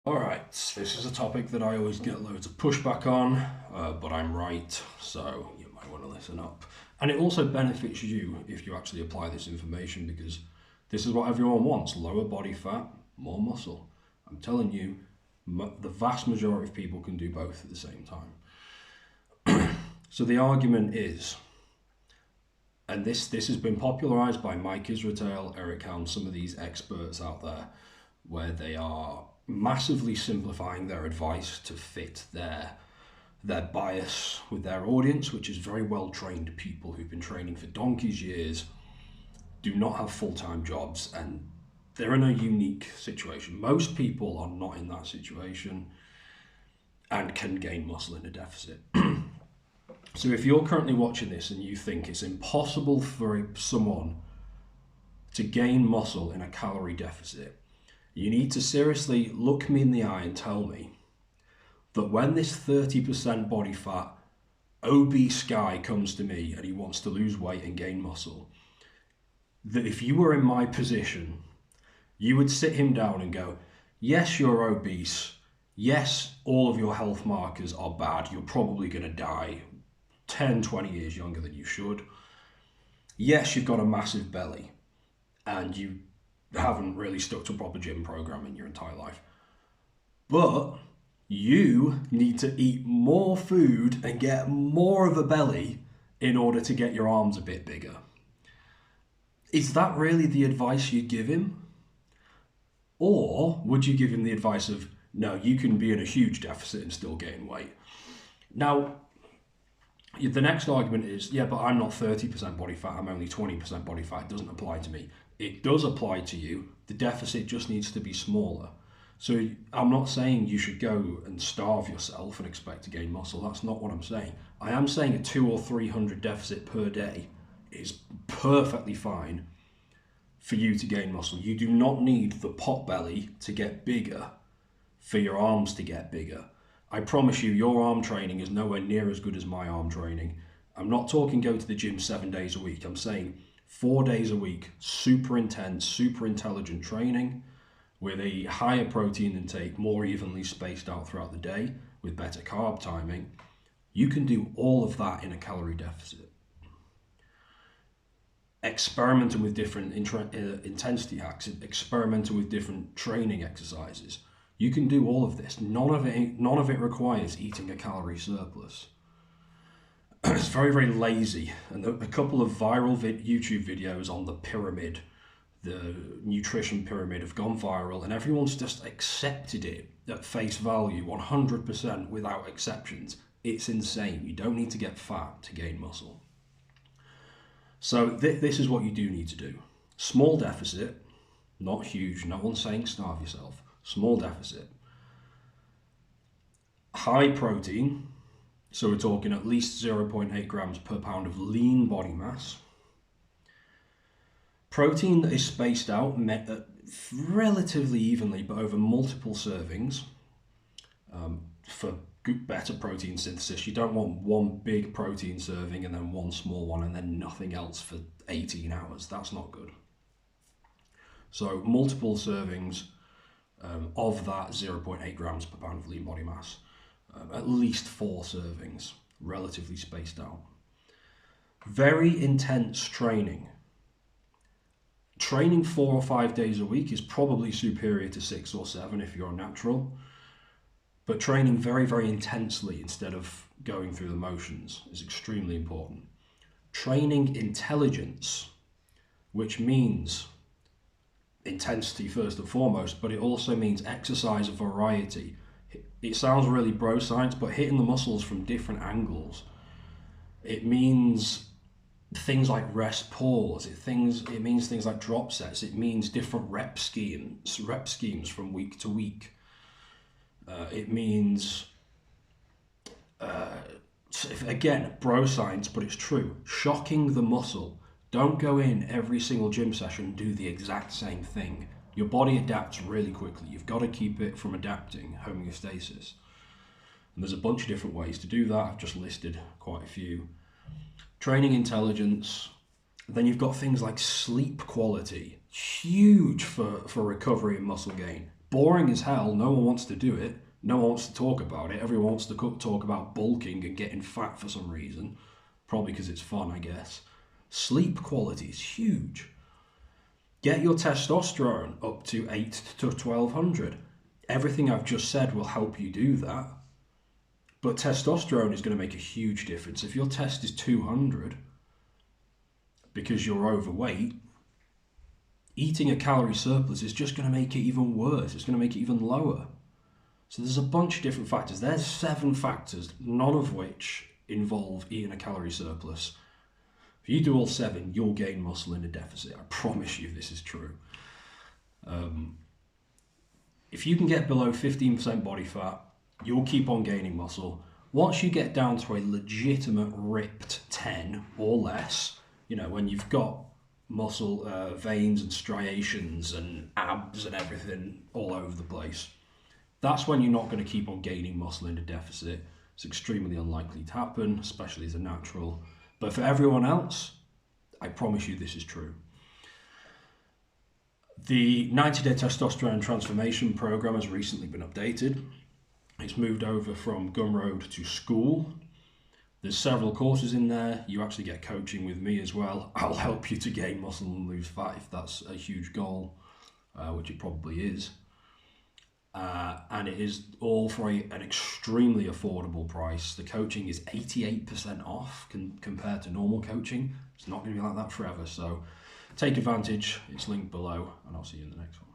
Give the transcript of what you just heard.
Alright, this is a topic that I always get loads of pushback on, but I'm right, so you might want to listen up. And it also benefits you if you actually apply this information, because this is what everyone wants: lower body fat, more muscle. I'm telling you, the vast majority of people can do both at the same time. So the argument is, and this has been popularized by Mike Israetel, Eric Helm, some of these experts out there, where they are massively simplifying their advice to fit their bias with their audience, which is very well trained people who've been training for donkey's years, do not have full-time jobs, and they're in a unique situation. Most people are not in that situation and can gain muscle in a deficit. So if you're currently watching this and you think it's impossible for someone to gain muscle in a calorie deficit, you need to seriously look me in the eye and tell me that when this 30% body fat obese guy comes to me and he wants to lose weight and gain muscle, that if you were in my position, you would sit him down and go, yes, you're obese. Yes, all of your health markers are bad. You're probably going to die 10, 20 years younger than you should. Yes, you've got a massive belly and you haven't really stuck to a proper gym program in your entire life. But you need to eat more food and get more of a belly in order to get your arms a bit bigger. Is that really the advice you'd give him? Or would you give him the advice of, no, you can be in a huge deficit and still gain weight? Now, the next argument is, yeah, but I'm not 30% body fat, I'm only 20% body fat, it doesn't apply to me. It does apply to you, the deficit just needs to be smaller. So I'm not saying you should go and starve yourself and expect to gain muscle, that's not what I'm saying. I am saying a 200 or 300 deficit per day is perfectly fine for you to gain muscle. You do not need the pot belly to get bigger for your arms to get bigger. I promise you, your arm training is nowhere near as good as my arm training. I'm not talking go to the gym 7 days a week. I'm saying 4 days a week, super intense, super intelligent training with a higher protein intake, more evenly spaced out throughout the day with better carb timing. You can do all of that in a calorie deficit. Experimenting with different intensity hacks, experimenting with different training exercises. You can do all of this. None of it requires eating a calorie surplus. It's very, very lazy. And a couple of viral YouTube videos on the pyramid, the nutrition pyramid, have gone viral, and everyone's just accepted it at face value, 100% without exceptions. It's insane. You don't need to get fat to gain muscle. So this is what you do need to do. Small deficit, not huge. No one's saying starve yourself. Small deficit. High protein, so we're talking at least 0.8 grams per pound of lean body mass. Protein that is spaced out relatively evenly, but over multiple servings for better protein synthesis. You don't want one big protein serving and then one small one and then nothing else for 18 hours. That's not good. So multiple servings of that 0.8 grams per pound of lean body mass, at least 4 servings, relatively spaced out. Very intense training. Training 4 or 5 days a week is probably superior to 6 or 7 if you're a natural, but training very, very intensely instead of going through the motions is extremely important. Training intelligence, which means intensity first and foremost, but it also means exercise variety. It sounds really bro science, but hitting the muscles from different angles. It means things like rest pause. It means things like drop sets. It means different rep schemes from week to week. It means again, bro science, but it's true. Shocking the muscle. Don't go in every single gym session and do the exact same thing. Your body adapts really quickly. You've got to keep it from adapting, homeostasis. And there's a bunch of different ways to do that. I've just listed quite a few. Training intelligence. Then you've got things like sleep quality. Huge for recovery and muscle gain. Boring as hell, no one wants to do it, no one wants to talk about it, everyone wants to talk about bulking and getting fat for some reason, probably because it's fun, I guess. Sleep quality is huge. Get your testosterone up to 8 to 1200. Everything I've just said will help you do that. But testosterone is going to make a huge difference. If your test is 200 because you're overweight, eating a calorie surplus is just going to make it even worse. It's going to make it even lower. So there's a bunch of different factors. There's 7 factors, none of which involve eating a calorie surplus. If you do all 7, you'll gain muscle in a deficit. I promise you this is true. If you can get below 15% body fat, you'll keep on gaining muscle. Once you get down to a legitimate ripped 10 or less, when you've got muscle veins and striations and abs and everything all over the place, that's when you're not going to keep on gaining muscle in a deficit. It's extremely unlikely to happen, especially as a natural. But for everyone else, I promise you this is true. The 90-day testosterone transformation program has recently been updated. It's moved over from Gumroad to School. There's several courses in there. You actually get coaching with me as well. I'll help you to gain muscle and lose fat if that's a huge goal, which it probably is. And it is all for an extremely affordable price. The coaching is 88% off compared to normal coaching. It's not going to be like that forever. So take advantage. It's linked below, and I'll see you in the next one.